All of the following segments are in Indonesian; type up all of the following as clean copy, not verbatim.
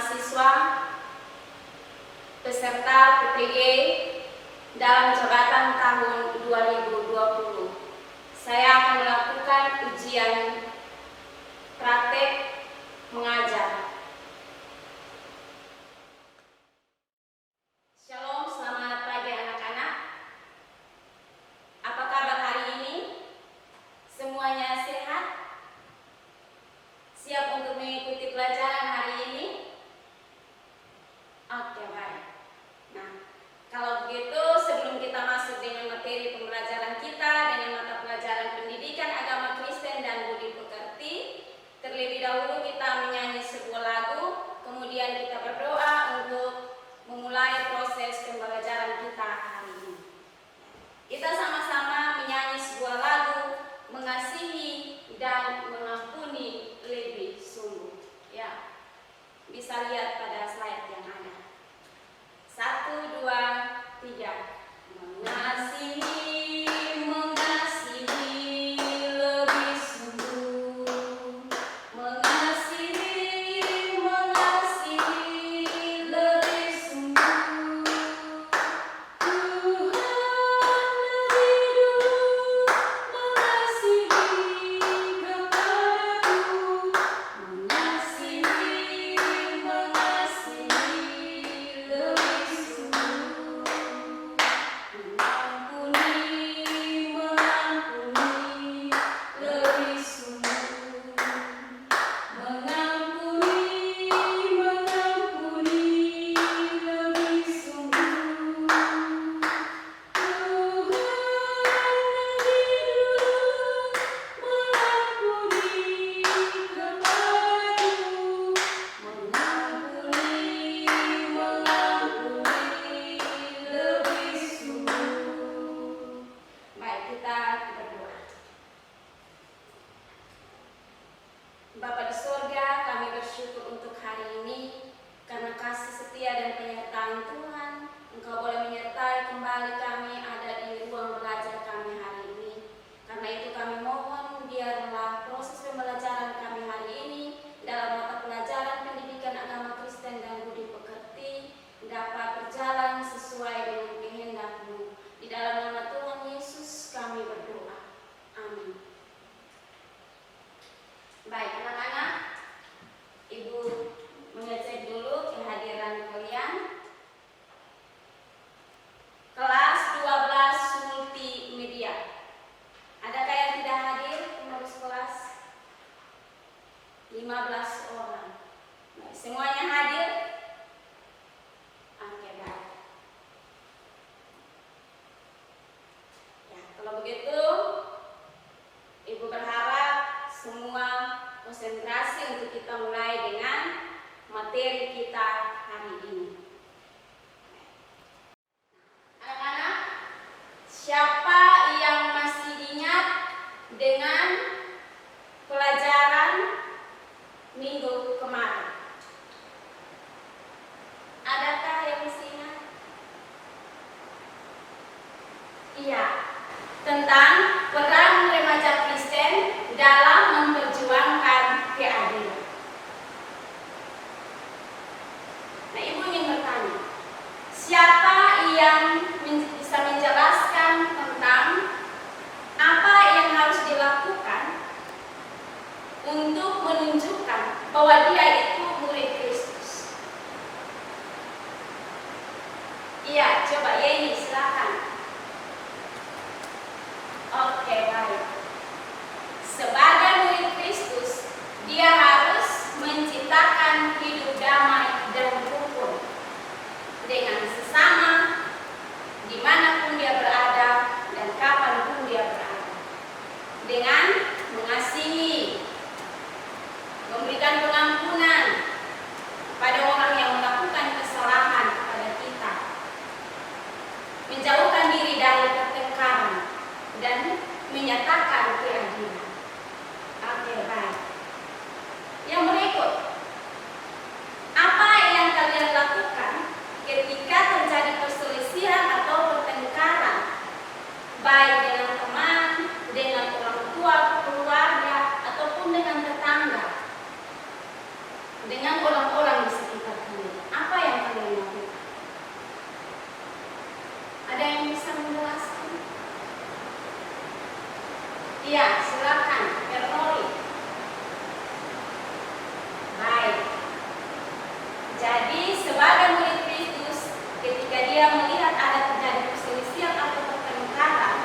mahasiswa peserta PPG dalam jabatan tahun 2020. Saya akan melakukan ujian praktek mengajar. Shalom, selamat pagi anak-anak. Apa kabar hari ini? Semuanya sehat? Siap untuk mengikuti pelajaran hari ini? Oke, baik. Nah, kalau begitu sebelum kita masuk dengan materi pembelajaran kita dengan mata pelajaran pendidikan agama Kristen dan budi pekerti, terlebih dahulu kita menyanyi sebuah lagu, kemudian kita berdoa untuk memulai proses pembelajaran kita hari ini. Kita sama-sama menyanyi sebuah lagu, mengasihi dan mengampuni lebih sungguh. Ya, bisa lihat pada slide yang ada. 1, 2, 3. Mengasihi, mengasihi lebih sungguh. Mengasihi, mengasihi lebih sungguh. Tuhan lebih dulu mengasihi kepadaku. Mengasihi, mengasihi lebih sungguh. Mengampuni, mengampuni lebih sungguh. Mengampuni, mengampuni lebih sungguh. Tuhan lebih dulu mengampuni kepadaku. Mengampuni, mengampuni lebih sungguh. Baik, kita berdoa. Bapa di surga, kami bersyukur untuk hari ini karena kasih setia dan penyertaan Tuhan. Engkau boleh menyertai kembali kami ada di ruang belajar kami hari ini. Karena itu kami mohon biarlah proses pembelajaran kami hari ini dalam mata pelajaran pendidikan agama Kristen dan budi pekerti dapat berjalan sesuai dengan kehendak-Mu. Di dalam nama Tuhan Yesus kami berdoa. Amin. Baik anak-anak, Ibu mengecek dulu kehadiran kalian. Kelas 12 multimedia. Adakah yang tidak hadir pengurus kelas? 15 orang. Baik, semuanya hadir? Oke, baik. Ya, kalau begitu Ibu berharap semua konsentrasi untuk kita mulai dengan materi kita hari ini. Anak-anak, siapa yang masih ingat dengan pelajaran minggu kemarin? Adakah yang masih ingat? Iya, tentang peran remaja Kristen dalam memperjuangkan keadilan. Nah, Ibu ingin bertanya, siapa yang bisa menjelaskan tentang apa yang harus dilakukan untuk menunjukkan bahwa dia itu murid Kristus? Iya, coba Yeni, silakan. Oke, baik. Sebagai murid Kristus, dia harus menciptakan hidup damai dan rukun dengan sesama, dimanapun dia berada dan kapanpun dia berada, dengan mengasihi, memberikan pengampunan pada orang yang melakukan kesalahan kepada kita, menjauhkan diri dari pertengkaran dan menyatakan keadilan. Oke, baik. Yang berikut, apa yang kalian lakukan ketika terjadi perselisihan atau pertengkaran, baik dengan teman, dengan orang tua, keluarga, ataupun dengan tetangga, dengan orang-orang di sekitar Iya, silakan, Ernoli. Baik. Jadi sebagai murid Kristus, ketika dia melihat ada terjadi perselisihan atau pertengkaran,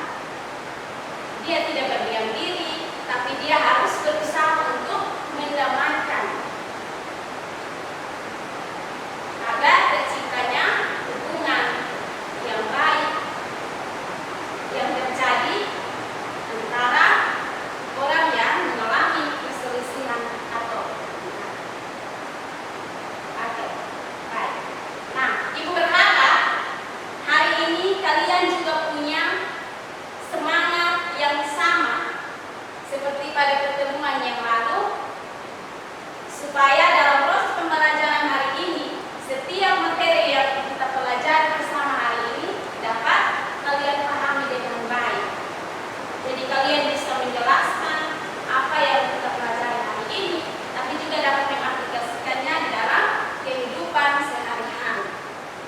dia tidak berdiam diri, tapi dia harus berusaha untuk mendamaikan agar terciptanya hubungan yang baik yang terjadi antara orang yang mengalami perselisihan atau pertengkaran. Oke, baik. Nah, Ibu berharap hari ini kalian juga punya semangat yang sama seperti pada pertemuan yang lalu, supaya dalam proses pembelajaran hari ini setiap materi yang kita pelajari bersama hari ini dapat kalian pahami dengan baik. Jadi kalian bisa menjelaskan apa yang kita pelajari hari ini, tapi juga dapat mengaplikasikannya di dalam kehidupan sehari-hari.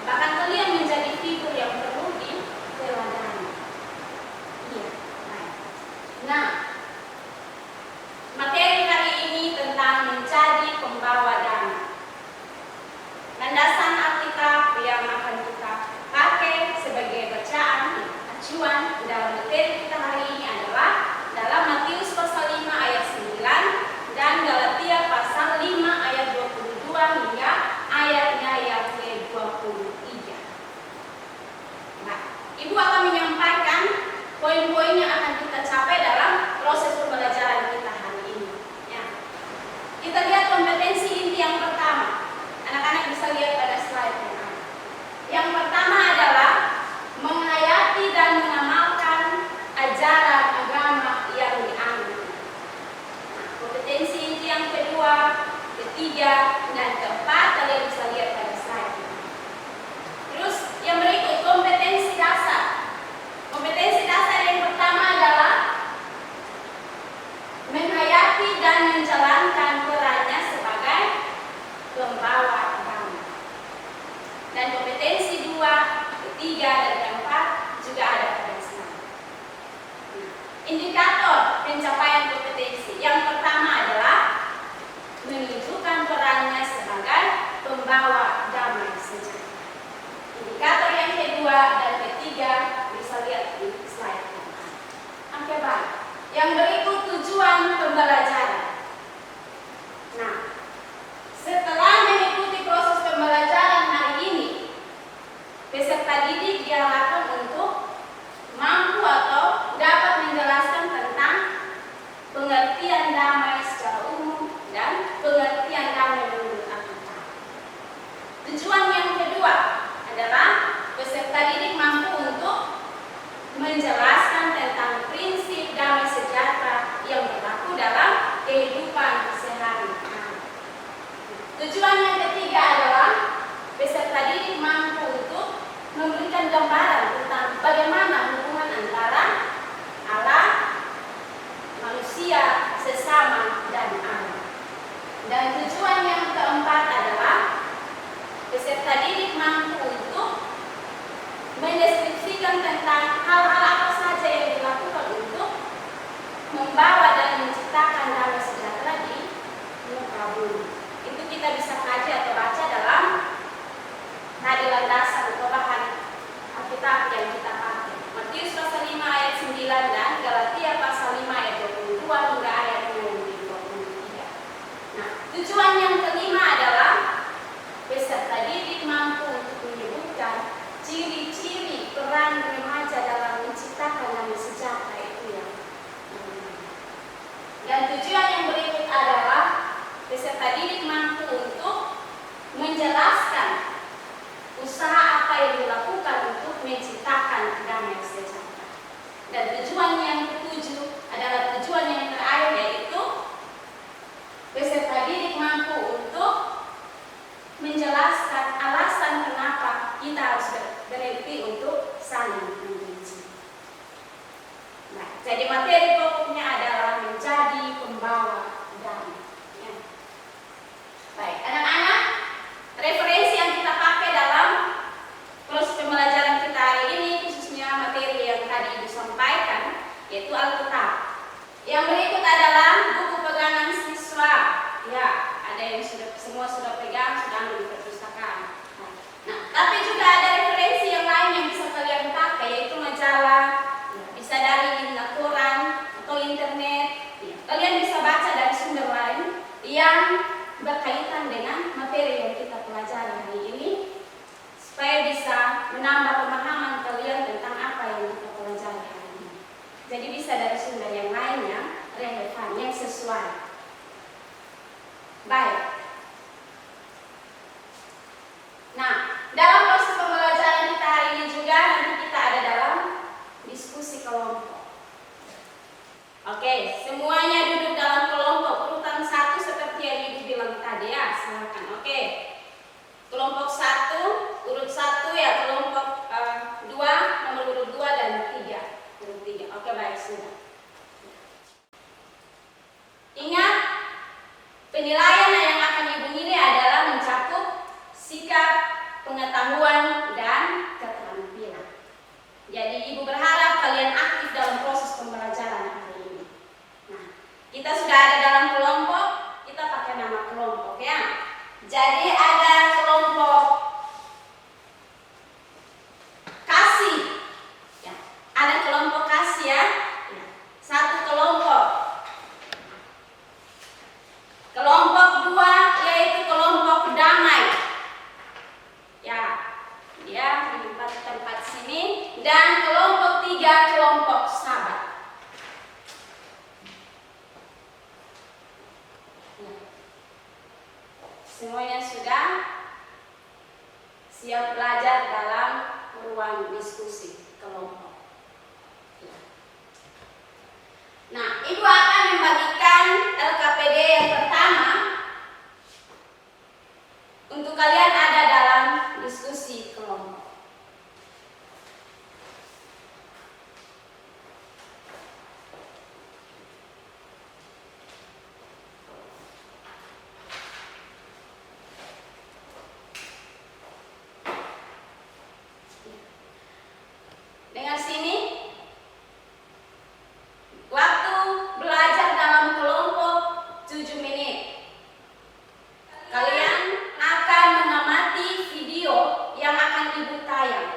Bahkan kalian menjadi figur yang perlu diteladani. Iya, baik. Nah, materi hari ini tentang menjadi pembawa damai. Landasan Alkitab yang akan kita pakai sebagai bacaan acuan dalam materi kita hari ini adalah dalam Matius pasal 5 ayat 9 dan Galatia pasal 5 ayat 22 hingga ayatnya yang ke-23. Nah, Ibu akan menyampaikan poin-poin yang akan kita capai dalam proses pembelajaran kita hari ini. Ya. Kita lihat kompetensi inti yang pertama. Anak-anak bisa lihat pada slide yang ada. Yang pertama adalah menghayati dan mengamalkan ajaran agama yang dianut. Nah, kompetensi inti yang kedua, ketiga, dan keempat kalian bisa lihat pada slide. Terus yang berikut kompetensi dasar. Kompetensi dasar yang pertama adalah menghayati dan menjalankan perannya sebagai pembawa damai. Dan kompetensi dua, ketiga, dan keempat juga ada pada slide. Indikator pencapaian kompetensi yang pertama adalah menunjukkan perannya sebagai pembawa damai sejahtera. Indikator yang kedua dan ketiga bisa lihat di slide. Oke, baik. Yang berikut tujuan pembelajaran. Nah, setelah mengikuti proses pembelajaran hari ini, peserta didik diharapkan untuk mampu atau dapat menjelaskan tentang pengertian damai secara umum dan pengertian damai menurut Alkitab. Tujuan yang kedua adalah peserta didik mampu untuk menjelaskan tentang prinsip damai sejahtera yang berlaku dalam kehidupan sehari-hari. Tujuan yang ketiga adalah peserta didik mampu untuk memberikan gambaran tentang bagaimana hubungan antara Allah, manusia, sesama, dan alam. Dan tujuan yang keempat adalah peserta didik mampu untuk mendeskripsikan tentang hal-hal apa saja yang dilakukan untuk membawa dan menciptakan damai sejahtera di muka bumi. Itu kita bisa kaji atau baca dalam tadi landasan atau bahan Alkitab yang kita pakai. Matius pasal 5 ayat 9 dan Galatia pasal 5 ayat 22 hingga ayat 23. Nah, tujuan yang kelima adalah peserta didik mampu untuk menyebutkan ciri-ciri peran remaja dalam menciptakan damai sejahtera itu ya. Dan tujuan yang berikut adalah peserta didik mampu untuk menjelaskan usaha apa yang dilakukan untuk menciptakan damai sejahtera. Dan tujuan yang ketujuh adalah tujuan yang terakhir, yaitu peserta didik mampu untuk menjelaskan alasan kenapa kita harus berhenti untuk saling membenci. Nah, jadi materi pokoknya adalah menjadi pembawa damai. Ya. Baik, anak-anak, referensi semua sudah pegang, sudah ambil di perpustakaan. Nah, tapi juga ada referensi yang lain yang bisa kalian pakai, yaitu majalah, bisa dari koran atau internet. Kalian bisa baca dari sumber lain yang berkaitan dengan materi yang kita pelajari hari ini, supaya bisa menambah pemahaman kalian tentang apa yang kita pelajari hari ini. Jadi bisa dari sumber yang lain yang relevan, yang sesuai. Baik. Nah, dalam proses pembelajaran kita hari ini juga nanti kita ada dalam diskusi kelompok. Oke, semuanya duduk dalam kelompok urutan 1 seperti yang Ibu bilang tadi ya, silakan. Oke. Kelompok 1, urut 1 ya, kelompok 2, nomor urut 2 dan 3. Urut 3. Oke, baik, sudah. Ingat, penilaian yang akan Ibu nilai adalah mencakup sikap, pengetahuan, dan keterampilan. Jadi Ibu berharap kalian aktif dalam proses pembelajaran hari ini. Nah, kita sudah ada dalam kelompok, kita pakai nama kelompok ya. Jadi ada kelompok kasih, ya. Ada kelompok kasih ya. Satu kelompok. Kelompok 2 yaitu kelompok damai. Ya, dia di tempat sini. Dan kelompok 3 kelompok sabar. Semuanya sudah siap belajar dalam ruang diskusi kelompok. Nah, Ibu akan membagikan LKPD yang pertama untuk kalian ada dalam diskusi kelompok. Dengar sini, waktu belajar dalam kelompok 7 menit. Kalian akan mengamati video yang akan Ibu tayang.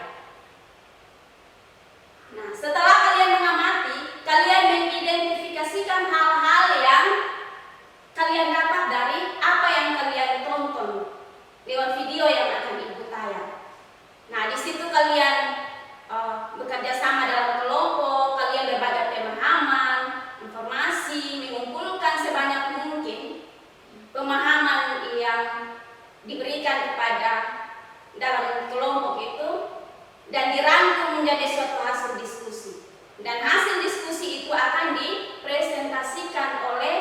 Nah, setelah kalian mengamati, kalian mengidentifikasikan hal-hal yang kalian dapat dari apa yang kalian tonton lewat video yang akan Ibu tayang. Nah, di situ kalian bekerja sama dalam kelompok, kalian berbagi pemahaman, informasi, mengumpulkan sebanyak mungkin pemahaman yang diberikan kepada dalam kelompok itu dan dirangkum menjadi suatu hasil diskusi. Dan hasil diskusi itu akan dipresentasikan oleh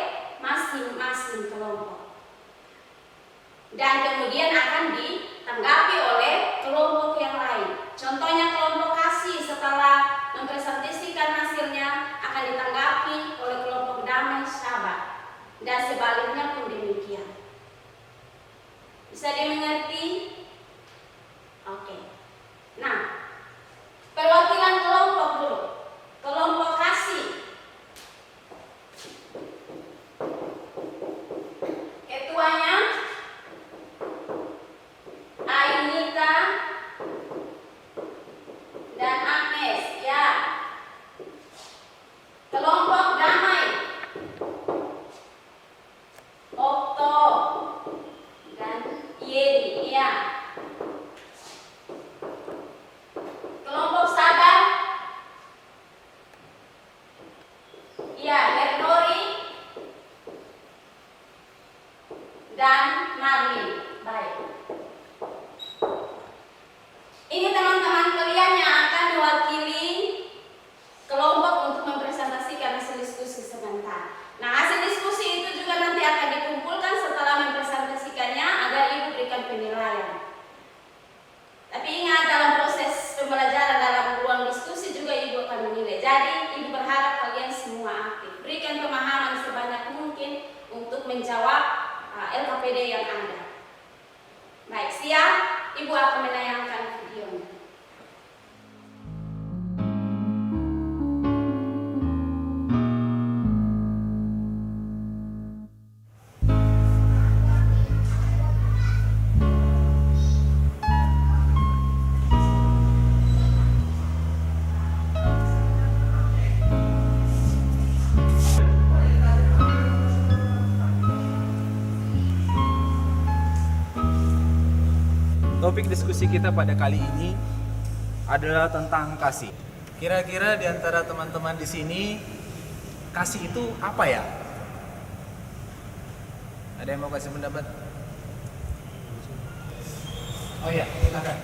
masing-masing kelompok. Dan kemudian akan ditanggapi oleh kelompok yang lain. Contohnya kelompok kasih setelah mempresentasikan hasilnya akan ditanggapi oleh kelompok damai sabar. Dan sebaliknya pun demikian. Bisa dimengerti? Oke. Nah, perwakilan kelompok dulu. Kelompok kasih. Ketuanya Ainita dan Agnes, ya. Kelompok damai Okto dan Yedi, ya. Kelompok sabar, ya, Herdori dan Marlin. Baik. Ini teman-teman kalian yang akan mewakili kelompok untuk mempresentasikan hasil diskusi sebentar. Nah, hasil diskusi itu juga nanti akan dikumpulkan setelah mempresentasikannya agar Ibu berikan penilaian. Tapi ingat, dalam proses pembelajaran dalam ruang diskusi juga Ibu akan menilai. Jadi, Ibu berharap kalian semua aktif. Berikan pemahaman sebanyak mungkin untuk menjawab LKPD yang ada. Baik, siap? Ibu akan menayangkan videonya. Topik diskusi kita pada kali ini adalah tentang kasih. Kira-kira di antara teman-teman di sini, kasih itu apa ya? Ada yang mau kasih pendapat? Oh iya, silakan.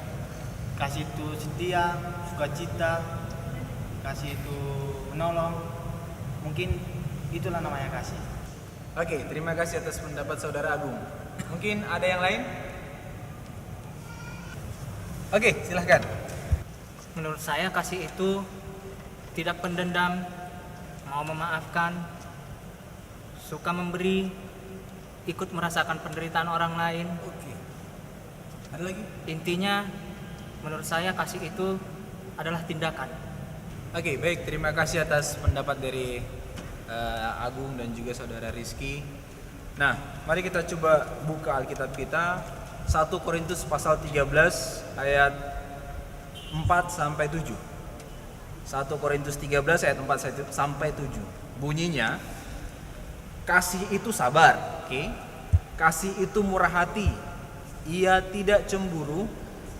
Kasih itu setia, sukacita, kasih itu menolong. Mungkin itulah namanya kasih. Oke, terima kasih atas pendapat Saudara Agung. Mungkin ada yang lain? Oke, silahkan. Menurut saya kasih itu tidak pendendam, mau memaafkan, suka memberi, ikut merasakan penderitaan orang lain. Oke. Ada lagi? Intinya menurut saya kasih itu adalah tindakan. Oke, baik. Terima kasih atas pendapat dari Agung dan juga Saudara Rizky. Nah, mari kita coba buka Alkitab kita. 1 Korintus pasal 13 ayat 4 sampai 7. 1 Korintus 13 ayat 4 sampai 7. Bunyinya, kasih itu sabar, oke? Kasih itu murah hati. Ia tidak cemburu,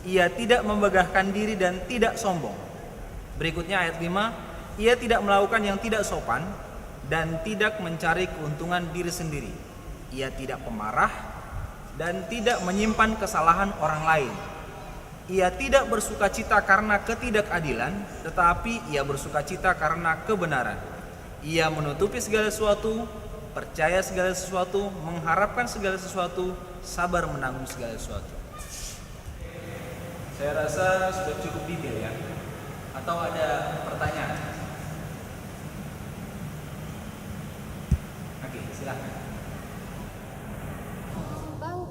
ia tidak membanggakan diri dan tidak sombong. Berikutnya ayat 5, ia tidak melakukan yang tidak sopan dan tidak mencari keuntungan diri sendiri. Ia tidak pemarah dan tidak menyimpan kesalahan orang lain. Ia tidak bersukacita karena ketidakadilan, tetapi ia bersukacita karena kebenaran. Ia menutupi segala sesuatu, percaya segala sesuatu, mengharapkan segala sesuatu, sabar menanggung segala sesuatu. Saya rasa sudah cukup detail ya. Atau ada pertanyaan? Oke, silakan.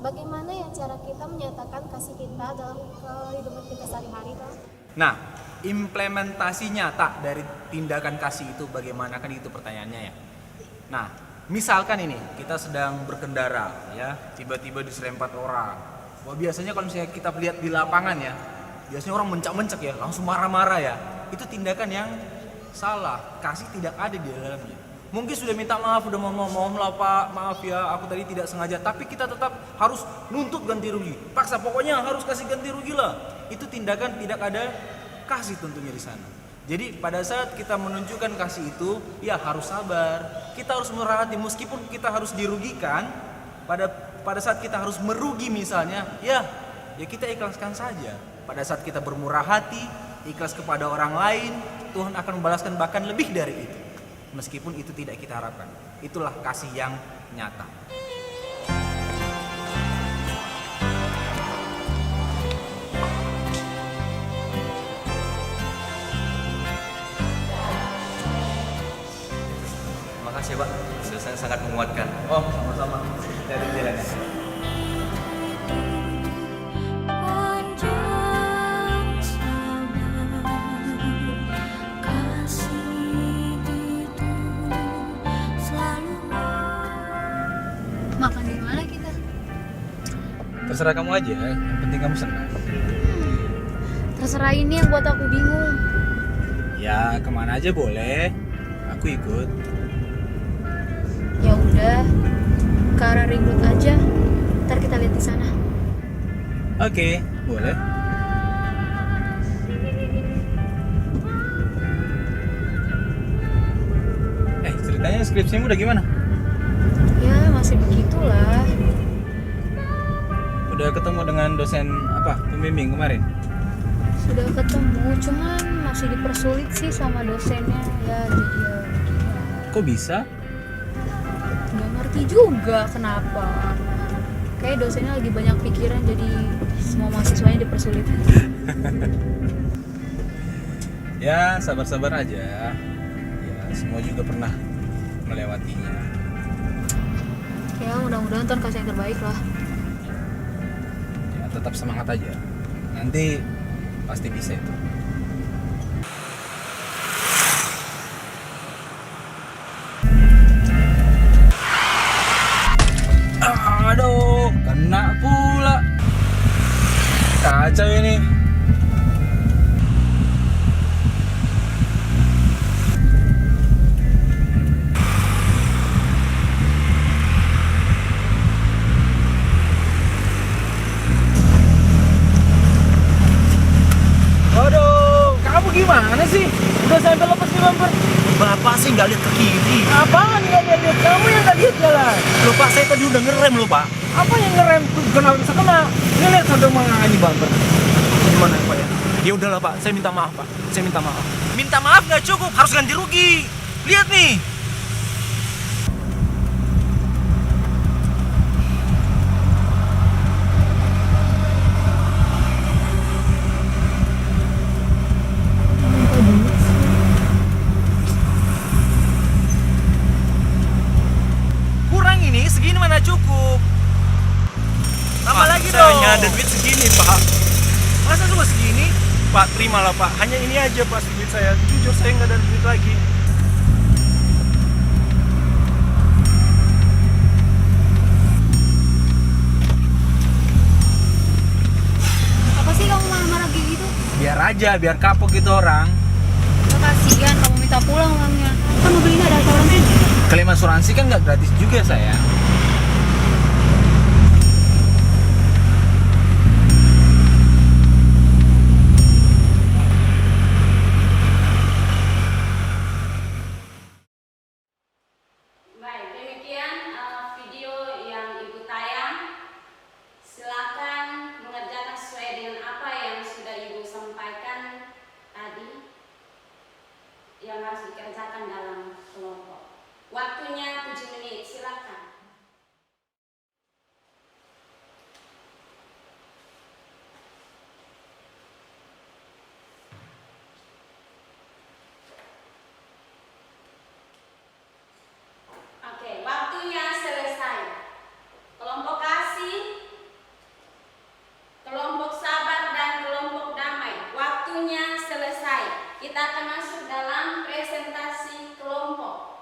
Bagaimana ya cara kita menyatakan kasih kita dalam kehidupan kita sehari-hari, Bang? Nah, implementasi nyata dari tindakan kasih itu bagaimana, kan itu pertanyaannya ya. Nah, misalkan ini kita sedang berkendara ya, tiba-tiba diserempet orang. Wah, biasanya kalau misalnya kita lihat di lapangan ya, biasanya orang mencak-mencak ya, langsung marah-marah ya. Itu tindakan yang salah, kasih tidak ada di dalamnya. Mungkin sudah minta maaf, udah mohon lah Pak, maaf ya, aku tadi tidak sengaja. Tapi kita tetap harus nuntut ganti rugi. Paksa, pokoknya harus kasih ganti rugi lah. Itu tindakan tidak ada kasih tentunya di sana. Jadi pada saat kita menunjukkan kasih itu, ya harus sabar. Kita harus murah hati meskipun kita harus dirugikan. Pada saat kita harus merugi misalnya, ya kita ikhlaskan saja. Pada saat kita bermurah hati, ikhlas kepada orang lain, Tuhan akan membalaskan bahkan lebih dari itu. Meskipun itu tidak kita harapkan. Itulah kasih yang nyata. Makasih Pak, sudah sangat menguatkan. Oh, sama-sama. Dari jalannya. Makan di mana kita? Terserah kamu aja, yang penting kamu senang. Terserah, ini yang buat aku bingung. Ya, kemana aja boleh. Aku ikut. Ya udah, ke arah ring road aja. Ntar kita lihat di sana. Oke, boleh. Ceritanya skripsimu udah gimana? Ya masih begitulah. Udah ketemu dengan dosen pembimbing kemarin? Sudah ketemu, cuman masih dipersulit sih sama dosennya. Ya jadi ya begini. Kok bisa? Nggak ngerti juga kenapa. Kayak dosennya lagi banyak pikiran, jadi semua mahasiswanya dipersulit. Ya, sabar-sabar aja. Ya, semua juga pernah melewatinya. Ya mudah-mudahan Tuhan kasih yang terbaik lah. Ya, tetap semangat aja. Nanti pasti bisa itu. Aduh, kena pula. Kacau ini. bumper? Bapak sih nggak lihat ke kiri. Apaan nggak lihat? Kamu yang nggak lihat jalan. Loh Pak, saya tadi udah ngerem loh Pak. Apa yang ngerem? Kenapa bisa kena? Ini lihat sudah mengangani bumper. Gimana Pak ya? Ya udahlah Pak, saya minta maaf Pak. Saya minta maaf. Minta maaf nggak cukup, harus ganti rugi. Lihat nih. Kurang ini, segini mana cukup. Tambah lagi dong. Saya hanya ada duit segini Pak. Masa cuma segini? Pak, terimalah Pak. Hanya ini aja Pak duit saya. Jujur saya nggak ada duit lagi. Apa sih kamu marah-marah kayak gitu? Biar aja, biar kapok gitu orang. Gak kasihan kamu minta pulang uangnya. Kan mobil ini ada asuransi. Klaim asuransi kan nggak gratis juga sayang. Baik, demikian video yang Ibu tayang. Silakan mengerjakan sesuai dengan apa yang sudah Ibu sampaikan tadi yang harus dikerjakan dalam kelompok. Waktunya 7 menit, silakan. Oke, waktunya selesai. Kelompok kasih, kelompok sabar, dan kelompok damai. Waktunya selesai. Kita akan masuk dalam presentasi kelompok.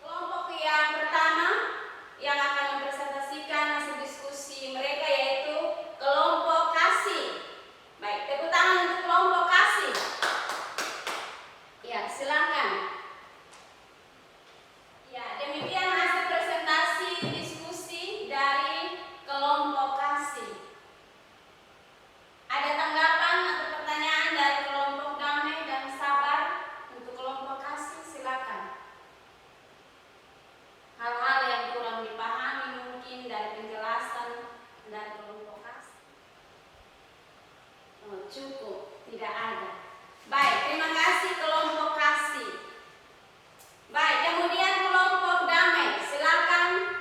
Kelompok yang pertama yang akan mempresentasikan hasil diskusi mereka yaitu kelompok kasih. Baik, tepuk tangan untuk kelompok kasih. Ya, silakan. Ya, demikian hasil presentasi diskusi dari kelompok kasih. Ada tanggapan atau pertanyaan dari kelompok damai dan sabar untuk kelompok kasih? Silakan. Hal-hal yang kurang dipahami mungkin dari penjelasan dari kelompok kasih. Oh, cukup, tidak ada. Baik, terima kasih kelompok kasih. Baik, kemudian kelompok damai, silakan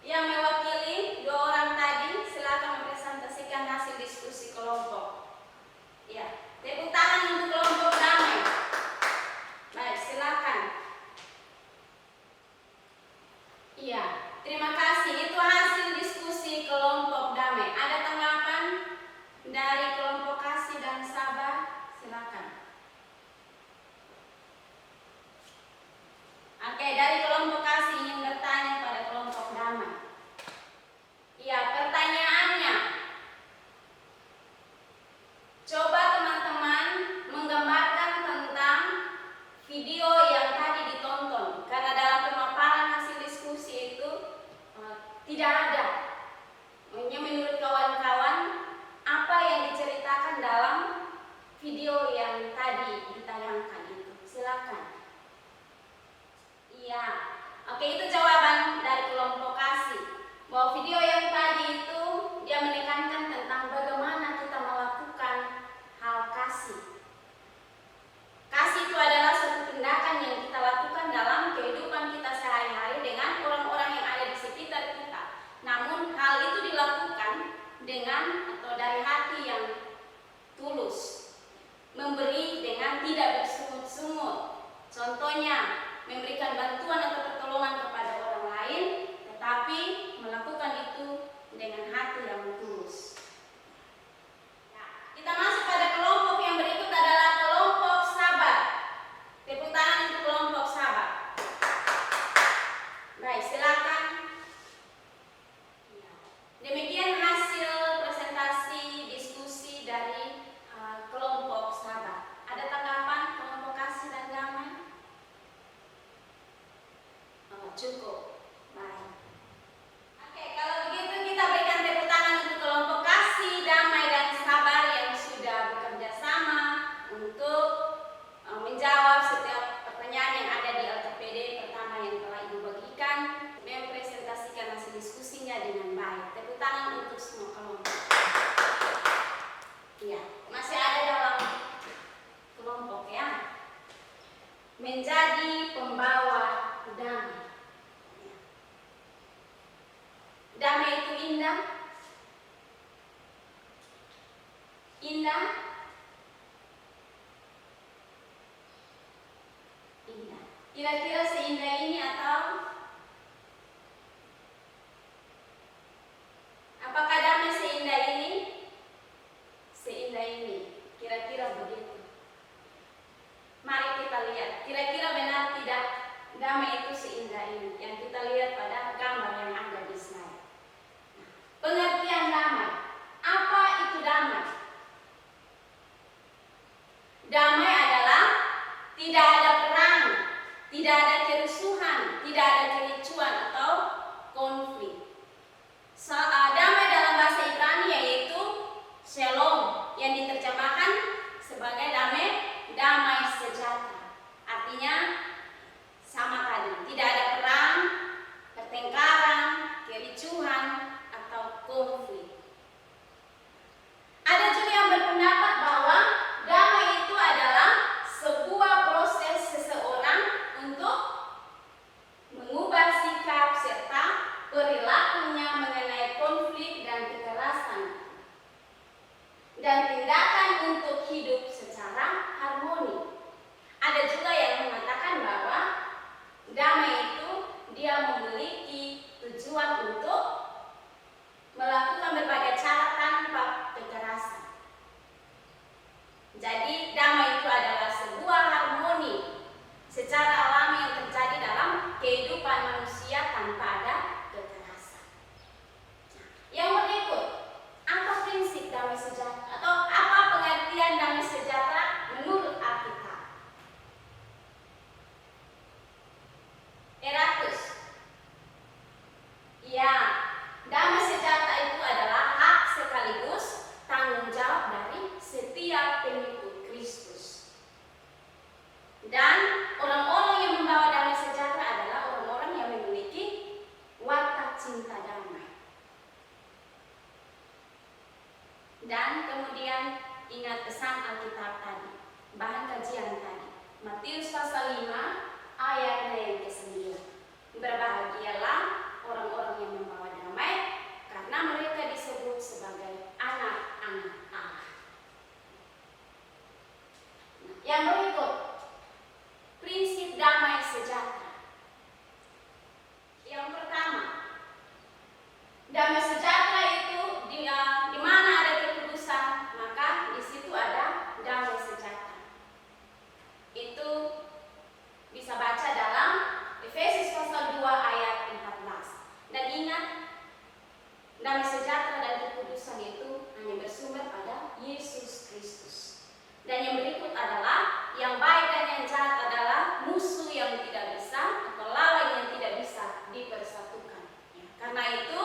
yang mewakili 2 orang tadi, silakan mempresentasikan hasil diskusi kelompok. Ya, tepuk tangan untuk kelompok damai. Baik, silakan. Iya, terima kasih. Itu hasil diskusi kelompok damai. Ada tanggapan dari kelompok kasih dan sabar? Silakan. Oke, dari kelompok kasih ingin bertanya pada kelompok damai. Iya, pertanyaannya. indah? Indah. Kira-kira seindah ini atau apakah damai seindah ini? Seindah ini. Kira-kira begitu. Mari kita lihat. Kira-kira benar tidak damai itu seindah ini yang kita lihat pada gambar yang ada di slide. Pengertian damai. Apa itu damai? Damai adalah tidak ada perang, tidak ada kerusuhan, tidak ada kericuan atau konflik. Damai dalam bahasa Ibrani yaitu shalom yang diterjemahkan sebagai damai sejahtera. Artinya sama tadi, tidak ada perang, pertengkaran, kericuhan atau konflik. Ada juga yang berpendapat bahwa damai itu adalah sebuah proses seseorang untuk mengubah sikap serta perilakunya mengenai konflik dan kekerasan dan tindakan untuk hidup secara harmoni. Ada juga yang mengatakan bahwa damai itu dia memiliki tujuan untuk melakukan berbagai cara tanpa kekerasan. Jadi damai itu adalah sebuah harmoni secara alami yang terjadi dalam kehidupan manusia tanpa ada kekerasan. Yang berikut, apa prinsip damai sejahtera atau apa pengertian damai sejahtera menurut Alkitab? Eratus. Ya, damai sejahtera itu adalah hak sekaligus tanggung jawab dari setiap pengikut Kristus. Dan orang-orang yang membawa damai sejahtera adalah orang-orang yang memiliki watak cinta damai. Dan kemudian ingat pesan Alkitab tadi, bahan kajian tadi, Matius pasal 5 ayatnya yang ke-9. Berbahagialah orang-orang yang membawa damai, karena mereka disebut sebagai anak-anak Allah. Yang berikut, prinsip damai sejahtera. Yang pertama, damai sejahtera itu di mana ada kekudusan, maka di situ ada damai sejahtera. Itu bisa baca dalam Efesus pasal 2 ayat 14. Dan ingat, damai sejahtera dan kekudusan itu hanya bersumber pada Yesus Kristus. Dan yang berikut adalah yang baik dan yang jahat adalah musuh yang tidak bisa atau lawan yang tidak bisa dipersatukan. Ya, karena itu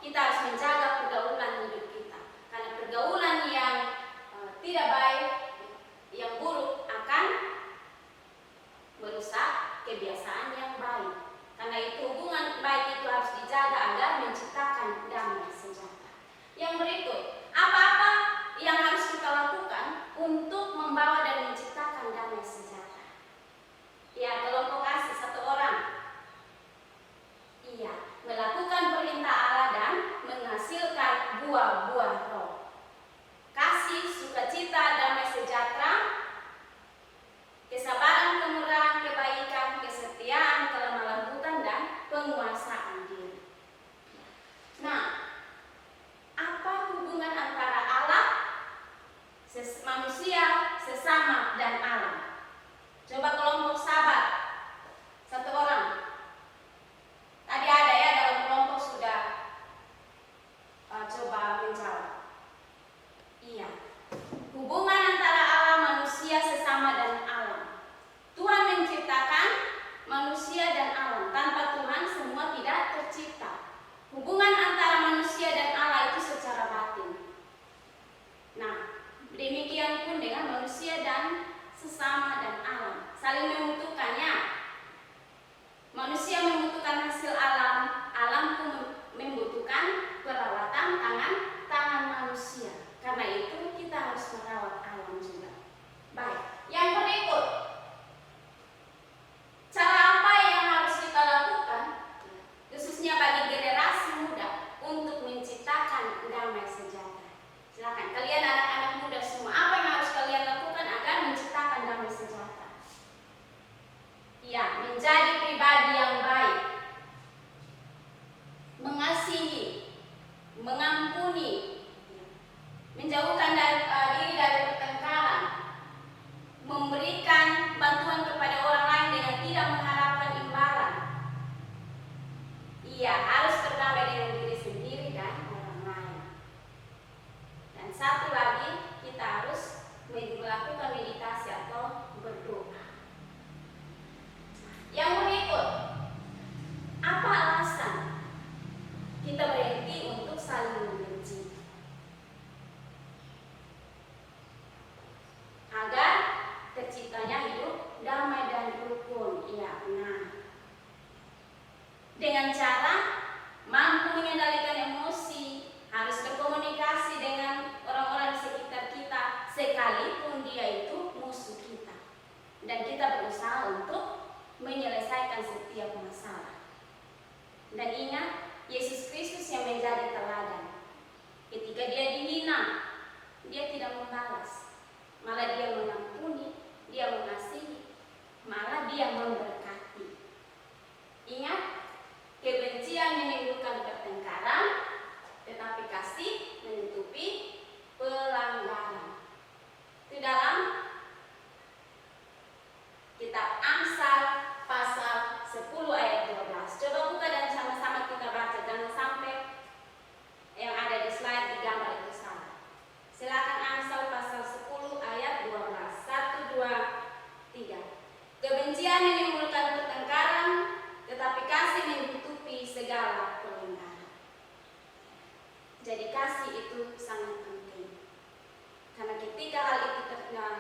kita harus menjaga pergaulan hidup kita. Karena pergaulan yang tidak baik, yang buruk akan merusak kebiasaan yang baik. Karena itu hubungan baik itu harus dijaga agar menciptakan damai sejahtera. Yang berikut, apa-apa yang harus kita lakukan untuk membawa dan menciptakan damai sejahtera? Ya, kelompok kasih satu orang. Iya, melakukan perintah Allah dan menghasilkan buah-buah roh. Kasih, sukacita, damai sejahtera, kesabaran, kemurahan, kebaikan, kesetiaan, kelemah lembutan, dan penguasaan diri. Nah, apa hubungan antara Allah, manusia, sesama, dan alam? Coba kelompok sabar, satu orang. Tadi ada ya dalam kelompok sudah coba menjawab. Iya, hubungan antara Allah, manusia, sesama, dan alam. Tuhan menciptakan manusia dan alam. Tanpa Tuhan semua tidak tercipta. Hubungan antara manusia dan Allah itu secara batin. Nah, demikian pun dengan manusia dan sesama dan alam. Saling membutuhkannya. Manusia membutuhkan hasil alam, alam pun membutuhkan perawatan tangan manusia. Karena itu kita harus merawat alam juga. Baik, yang berikut, cara apa yang harus kita lakukan, khususnya bagi generasi muda, untuk menciptakan damai sejahtera? Silakan, kalian anak-anak muda semua, dia tidak membalas, malah dia mengampuni, dia mengasihi, malah dia memberkati. Ingat, kebencian menimbulkan pertengkaran, tetapi kasih menutupi pelanggaran. Itu dalam kitab Amsal pasal 10 ayat 12. Coba buka dan sama-sama kita baca, jangan sampai yang ada di slide di gambar itu salah. Silakan Amsal pasal 10 ayat 12. 1, 2, 3. Kebencian menimbulkan pertengkaran, tetapi kasih menutupi segala pelanggaran. Jadi kasih itu sangat penting. Karena ketika hal itu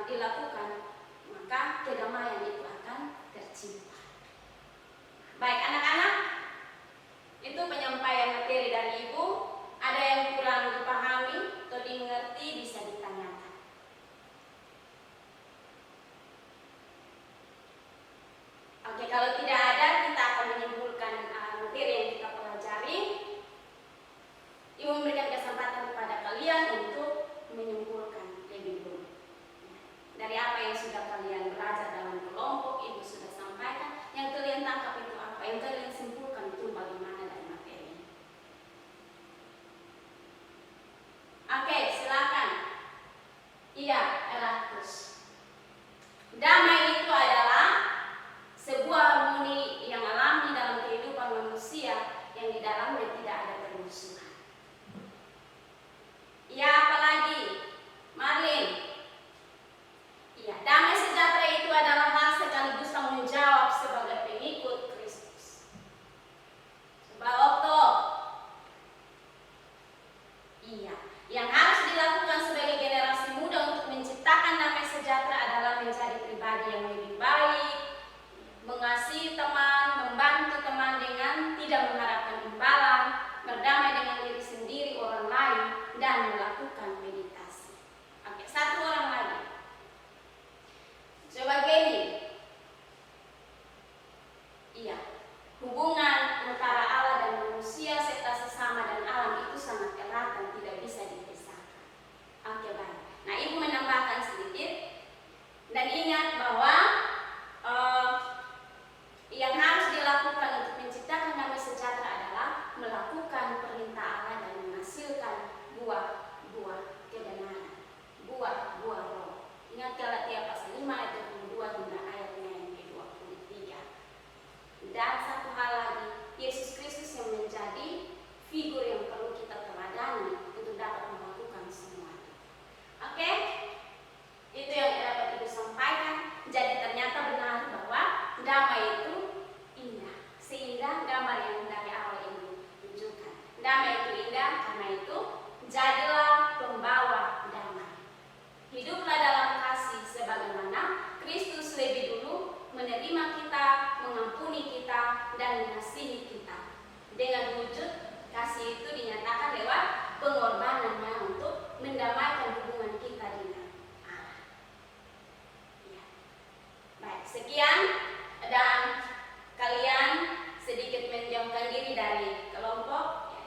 dilakukan, maka kedamaian itu akan tercipta. Baik anak-anak, itu penyampaian materi dari Ibu. Ada yang kurang dipahami atau dimengerti bisa ditanyakan. Oke, kalau tidak ada, kita akan menyimpulkan materi yang kita pelajari. Ibu memberikan kesempatan kepada kalian untuk menyimpulkan lebih dulu. Dari apa yang sudah kalian belajar dalam kelompok, Ibu sudah sampaikan. Yang kalian tangkap itu apa? Yang kalian simpulkan itu bagaimana dari materi ini? Oke, silakan. Iya, Eratus. Damai itu adalah sebuah harmoni yang alami dalam kehidupan manusia yang di dalamnya tidak ada permusuhan. Ya, apalagi? Marlin. Iya, damai sejahtera itu adalah hal sekaligus tanggung jawab sebagai pengikut Kristus. Coba Okto. Iya, yang harus dilakukan sebagai generasi muda untuk menciptakan damai sejahtera adalah menjadi pribadi yang lebih baik, mengasihi teman, membantu teman dengan tidak mengharapkan imbalan, berdamai dengan diri sendiri, orang lain, dan melakukan meditasi. Oke, satu orang lagi. Coba Kenny. Iya, hubungan antara Allah dan manusia serta sesama dan alam itu sangat erat dan tidak bisa dipisahkan. Oke, baik. Nah, Ibu menambahkan sedikit dan ingat bahwa yang harus dilakukan untuk menciptakan damai sejahtera adalah melakukan perintah Allah dan menghasilkan buah-buah kebenaran, buah-buah roh. Ingat Galatia pasal 5 ayat 22 hingga ayatnya yang ke-23. Dan satu hal lagi, Yesus Kristus yang menjadi figur yang perlu kita teladani untuk dapat melakukan semuanya. Oke? Itu yang dapat Ibu sampaikan. Jadi ternyata benar bahwa damai itu indah, seindah gambar yang dari awal Ibu tunjukkan. Damai itu indah, karena itu jadilah pembawa damai. Hiduplah dalam kasih sebagaimana Kristus lebih dulu menerima kita, mengampuni kita, dan mengasihi kita. Dengan wujud kasih itu dinyatakan lewat pengorbanannya untuk mendamaikan hubungan kita dengan Allah. Ya. Baik, sekian, dan kalian sedikit menjauhkan diri dari kelompok. Ya.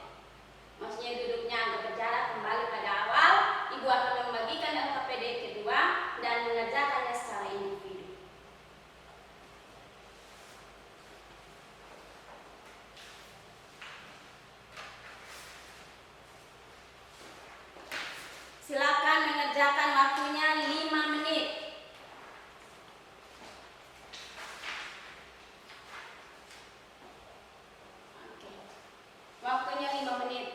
Maksudnya duduknya agak berjarak kembali pada awal. Ibu akan membagikan LKPD kedua dan mengerjakannya secara individu. Silakan mengerjakan, waktunya 5 menit. Oke. Waktunya 5 menit.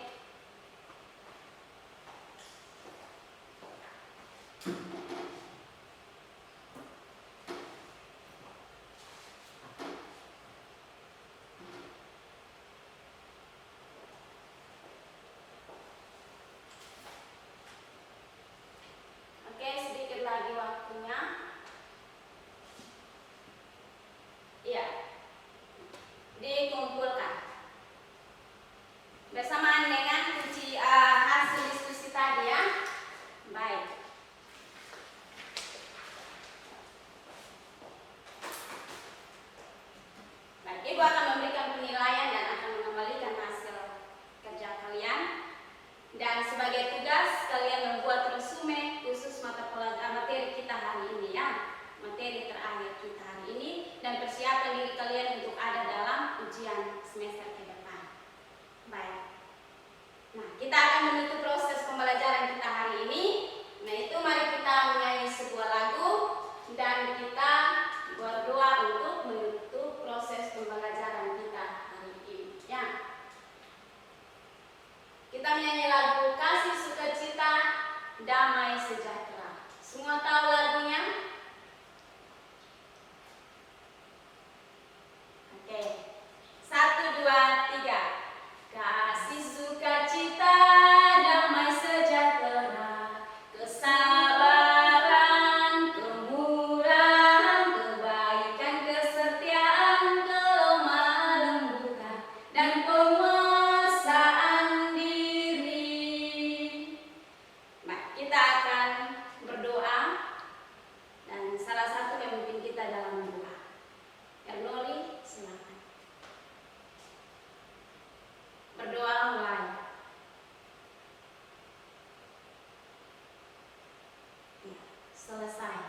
Oke, sedikit lagi waktunya. Iya. Dikumpulkan. Bersamaan dengan kunci hasil diskusi tadi ya. Baik. Baik, Ibu akan memberikan penilaian dan akan mengembalikan hasil kerja kalian. Dan sebagai tugas, kalian membuat resume tahu lagunya? Oke. 1, 2, 3. Kasih sukacita, damai sejahtera, kesabaran, kemurahan, kebaikan, kesetiaan, kelemah lembutan, dan penguasaan diri. Nah, kita akan berdoa dan salah satu pemimpin kita dalam doa. Ernoli, silakan. Berdoa mulai. Ya, selesai.